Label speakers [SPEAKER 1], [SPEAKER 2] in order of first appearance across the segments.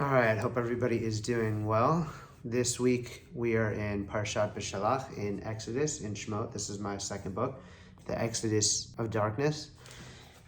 [SPEAKER 1] All right, hope everybody is doing well. This week we are in Parshat Beshalach in Exodus, in Shemot. This is my second book, the Exodus of Darkness.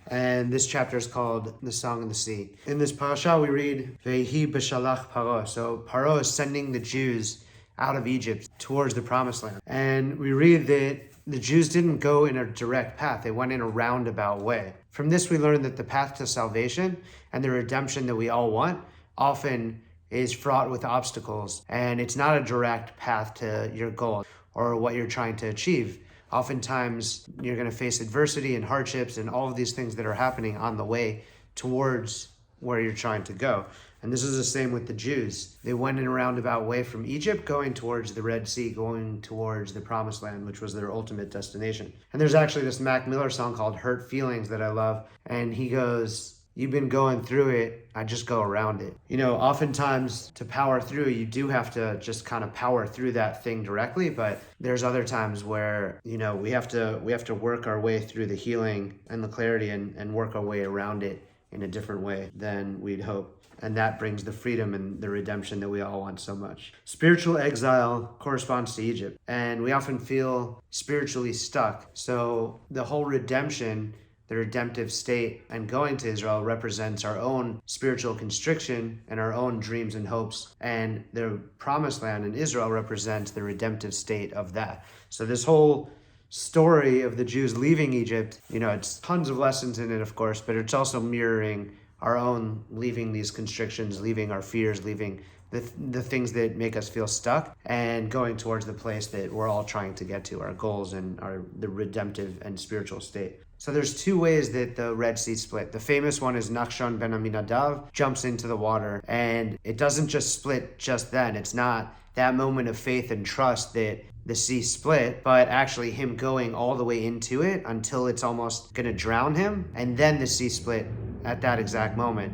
[SPEAKER 1] And this chapter is called The Song of the Sea. In this parasha we read, Vehi beshalach Paro. So Paro is sending the Jews out of Egypt towards the Promised Land. And we read that the Jews didn't go in a direct path. They went in a roundabout way. From this we learn that the path to salvation and the redemption that we all want often is fraught with obstacles, and it's not a direct path to your goal or what you're trying to achieve. Oftentimes, you're going to face adversity and hardships and all of these things that are happening on the way towards where you're trying to go. And this is the same with the Jews. They went in a roundabout way from Egypt, going towards the Red Sea, going towards the Promised Land, which was their ultimate destination. And there's actually this Mac Miller song called Hurt Feelings that I love, and he goes, "You've been going through it, I just go around it." You know, oftentimes to power through, you do have to just kind of power through that thing directly, but there's other times where, you know, we have to work our way through the healing and the clarity and work our way around it in a different way than we'd hope. And that brings the freedom and the redemption that we all want so much. Spiritual exile corresponds to Egypt, and we often feel spiritually stuck. So the whole redemption, the redemptive state, and going to Israel represents our own spiritual constriction and our own dreams and hopes. And the Promised Land in Israel represents the redemptive state of that. So this whole story of the Jews leaving Egypt, you know, it's tons of lessons in it, of course, but it's also mirroring our own leaving these constrictions, leaving our fears, leaving the things that make us feel stuck, and going towards the place that we're all trying to get to, our goals and the redemptive and spiritual state. So there's two ways that the Red Sea split. The famous one is Nachshon ben Aminadav jumps into the water, and it doesn't just split just then. It's not that moment of faith and trust that the sea split, but actually him going all the way into it until it's almost going to drown him, and then the sea split at that exact moment.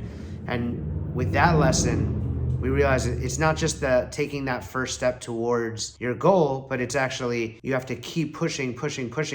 [SPEAKER 1] And with that lesson, we realize it's not just taking that first step towards your goal, but it's actually, you have to keep pushing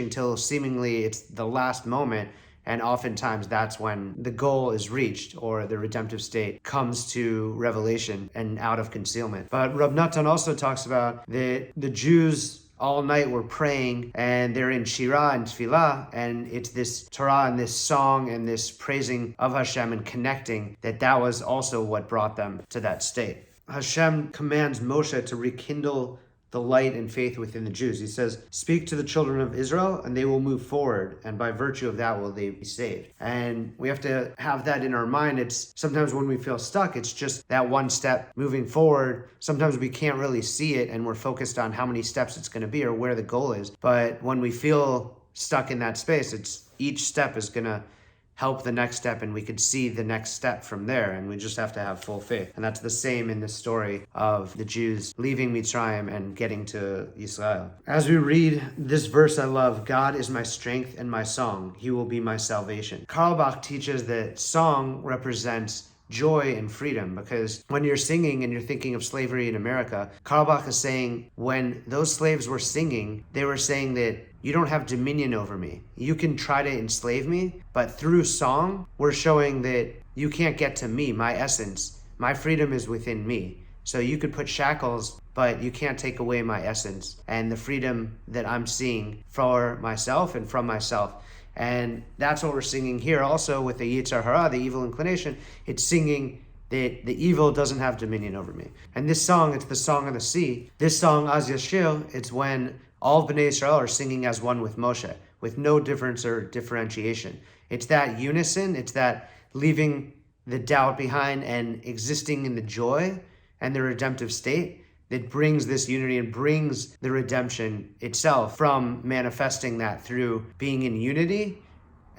[SPEAKER 1] till seemingly it's the last moment. And oftentimes that's when the goal is reached or the redemptive state comes to revelation and out of concealment. But Rab Natan also talks about that the Jews all night were praying, and they're in Shirah and Tefillah, and it's this Torah and this song and this praising of Hashem and connecting, that was also what brought them to that state. Hashem commands Moshe to rekindle the light and faith within the Jews. He says, "Speak to the children of Israel and they will move forward, and by virtue of that will they be saved." And we have to have that in our mind. It's sometimes when we feel stuck, it's just that one step moving forward. Sometimes we can't really see it and we're focused on how many steps it's going to be or where the goal is. But when we feel stuck in that space, it's each step is going to help the next step, and we could see the next step from there, and we just have to have full faith. And that's the same in the story of the Jews leaving Mitzrayim and getting to Israel. As we read this verse I love, "God is my strength and my song. He will be my salvation." Carlebach teaches that song represents joy and freedom, because when you're singing and you're thinking of slavery in America, Carlebach is saying when those slaves were singing, they were saying that you don't have dominion over me. You can try to enslave me, but through song, we're showing that you can't get to me, my essence. My freedom is within me. So you could put shackles, but you can't take away my essence and the freedom that I'm seeing for myself and from myself. And that's what we're singing here also with the Yitzhar Hara, the evil inclination. It's singing that the evil doesn't have dominion over me. And this song, it's the Song of the Sea. This song, Az Yashir, it's when all of Bnei Israel are singing as one with Moshe, with no difference or differentiation. It's that unison, it's that leaving the doubt behind and existing in the joy and the redemptive state that brings this unity and brings the redemption itself from manifesting that through being in unity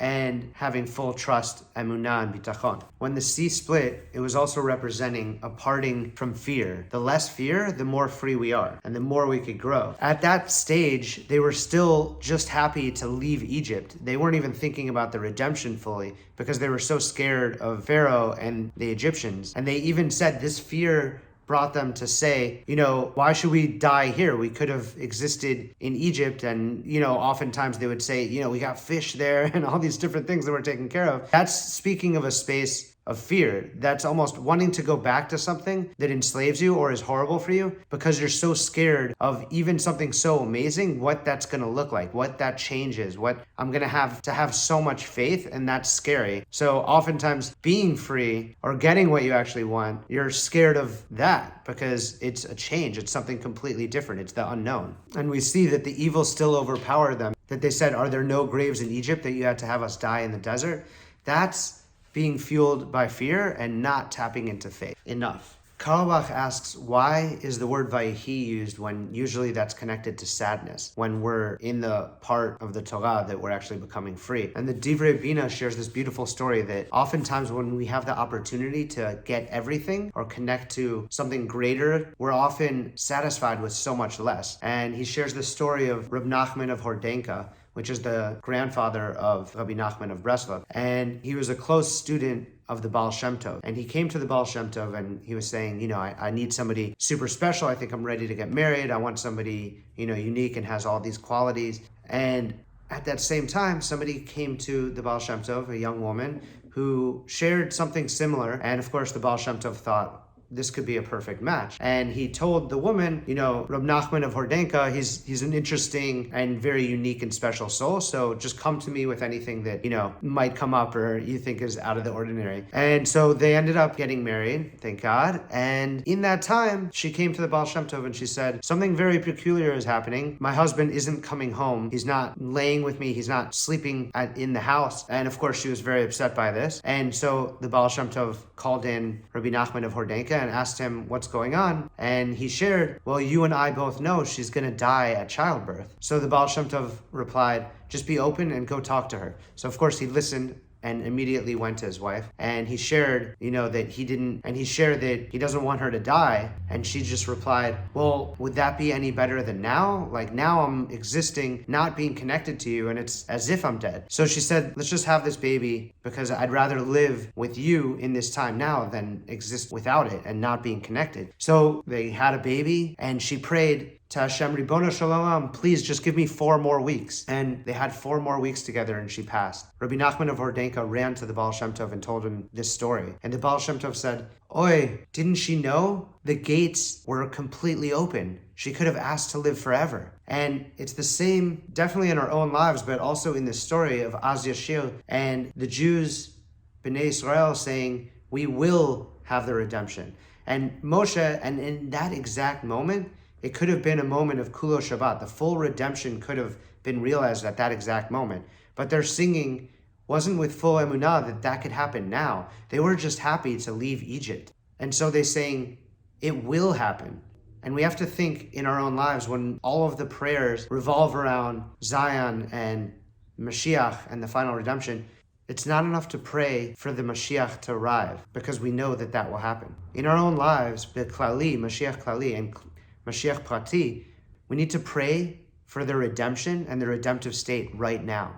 [SPEAKER 1] and having full trust, emunah, and bitachon. When the sea split, it was also representing a parting from fear. The less fear, the more free we are, and the more we could grow. At that stage, they were still just happy to leave Egypt. They weren't even thinking about the redemption fully because they were so scared of Pharaoh and the Egyptians. And they even said this fear brought them to say, you know, why should we die here? We could have existed in Egypt. And, you know, oftentimes they would say, you know, we got fish there and all these different things that we're taking care of. That's speaking of a space of fear. That's almost wanting to go back to something that enslaves you or is horrible for you because you're so scared of even something so amazing, what that's going to look like, what that changes, what I'm going to have so much faith, and that's scary. So oftentimes being free or getting what you actually want, you're scared of that because it's a change. It's something completely different. It's the unknown. And we see that the evil still overpowered them, that they said, are there no graves in Egypt that you had to have us die in the desert? That's being fueled by fear and not tapping into faith enough. Carlebach asks, why is the word Vayihi used when usually that's connected to sadness, when we're in the part of the Torah that we're actually becoming free? And the Divrei Bina shares this beautiful story that oftentimes when we have the opportunity to get everything or connect to something greater, we're often satisfied with so much less. And he shares the story of Reb Nachman of Hordenka, which is the grandfather of Rabbi Nachman of Breslov. And he was a close student of the Baal Shem Tov. And he came to the Baal Shem Tov and he was saying, I need somebody super special. I think I'm ready to get married. I want somebody, unique and has all these qualities. And at that same time, somebody came to the Baal Shem Tov, a young woman, who shared something similar. And of course, the Baal Shem Tov thought, this could be a perfect match. And he told the woman, Reb Nachman of Hordenka, he's an interesting and very unique and special soul. So just come to me with anything that, might come up or you think is out of the ordinary. And so they ended up getting married, thank God. And in that time, she came to the Baal Shem Tov and she said, something very peculiar is happening. My husband isn't coming home. He's not laying with me. He's not sleeping in the house. And of course, she was very upset by this. And so the Baal Shem Tov called in Rabbi Nachman of Hordenka and asked him what's going on. And he shared, well, you and I both know she's going to die at childbirth. So the Baal Shem Tov replied, just be open and go talk to her. So of course he listened and immediately went to his wife. And he shared, that he shared that he doesn't want her to die. And she just replied, well, would that be any better than now? Like now I'm existing, not being connected to you, and it's as if I'm dead. So she said, let's just have this baby because I'd rather live with you in this time now than exist without it and not being connected. So they had a baby and she prayed to Hashem, Ribono Shel Olam, please just give me 4 more weeks. And they had 4 more weeks together and she passed. Rabbi Nachman of Hordenka ran to the Baal Shem Tov and told him this story. And the Baal Shem Tov said, Oi, didn't she know? The gates were completely open. She could have asked to live forever. And it's the same, definitely in our own lives, but also in the story of Az Yashil and the Jews, Bnei Israel, saying, we will have the redemption. And Moshe, and in that exact moment, it could have been a moment of Kulo Shabbat. The full redemption could have been realized at that exact moment. But their singing wasn't with full emunah that could happen now. They were just happy to leave Egypt. And so they're saying, it will happen. And we have to think in our own lives when all of the prayers revolve around Zion and Mashiach and the final redemption, it's not enough to pray for the Mashiach to arrive because we know that will happen. In our own lives, Klali, Mashiach Klali, and Mashiach Prati, we need to pray for the redemption and the redemptive state right now.